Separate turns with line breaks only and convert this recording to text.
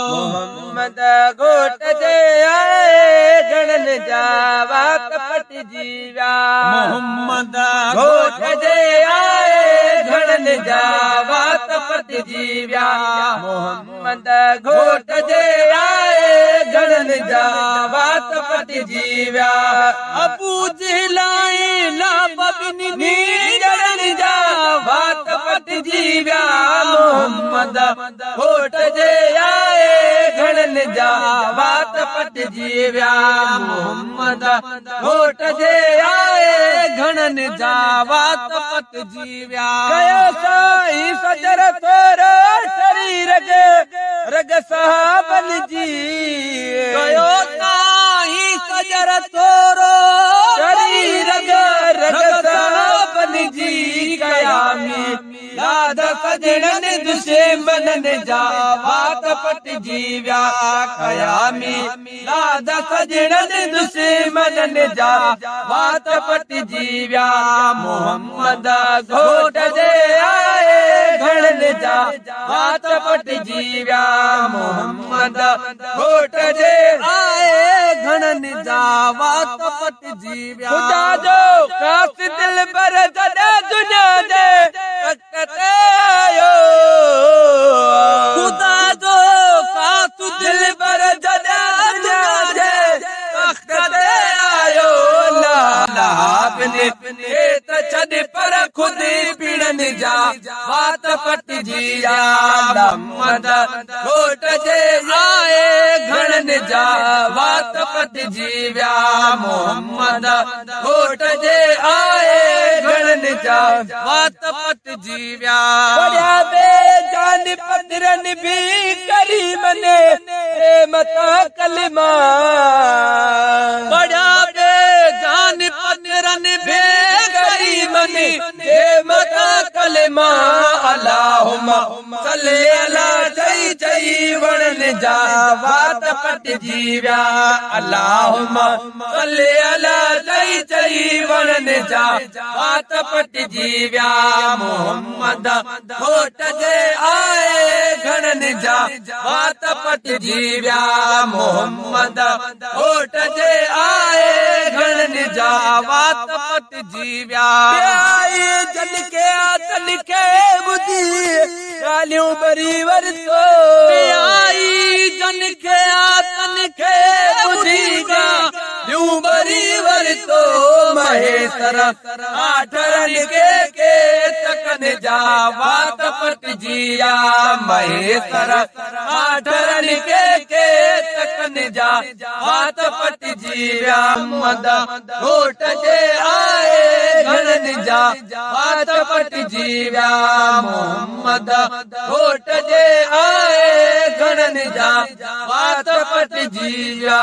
मोहम्मद घोट जे आए घणन जा वात पटजी विया।
मोहम्मद
घोट जे आए घणन जा वात पटजी विया। मोहम्मद घोट जे आए घणन जा वात पटजी विया।
अबू जहलाई लाभ बिनी
घणन जा वात पटजी विया। मोहम्मद घोट जे आए घणन जा वात पटजी विया। मोहम्मद घोट जे आए
घणन जा वात पटजी विया।
कयो साईं सजर थोरो टरी रग रग साहबन जी।
कयो साईं सजर थोरो
टरी रग रग साहबन जी। कयामी लाद सजणन दुश्मनन जा वात पटजी विया। कयामी लाद सजणन दुश्मनन जा वात पटजी विया। मोहम्मद घोट जे आए घणन जा वात पटजी विया। मोहम्मद घोट जे
आए घणन जा वात पटजी विया।
खुदा जो खास दिल पर जॾहिं दुनिया जे तख़्त ते आयो।
खुदा जो खास
दिल पर जॾहिं दुनिया जे तख़्त ते आयो। त छॾ पर खुद पीड़न जा वात पटजी विया। मोहम्मद घोट जे आए घणन जा वात पटजी विया। मोहम्मद घोट जे आए घणन जा
वात पटजी विया।
वॾा बेजान पदरन भी करीमन ए मता कलमा।
बड़ा बेजान पदरन बे
करीमन ए मता कलमा। अल्लाहुम्मा सल्ली अला चई चई वणन जा वात पटजी विया। अल्लाहुम्मा सल्ली अला चई चई वणन जा वात पटजी विया। मोहम्मद घोट जे आए घणन जा वात पटजी विया। मोहम्मद घोट जे आए घणन जा
वात पटजी विया।
आई जन के आतन के बुधी ॻाल्हियूं बरी वरतो।
आई जन के आतन के
बुधी ॻाल्हियूं बरी वरतो। महेसर आठरन के तकन जा वात पटजी विया। महेसर आठरन के तकन जा वात पटजी विया। मोहम्मद घोट जे आए घणन जा वात पटजी विया। मोहम्मद घोट जे आए घणन जा वात पटजी विया।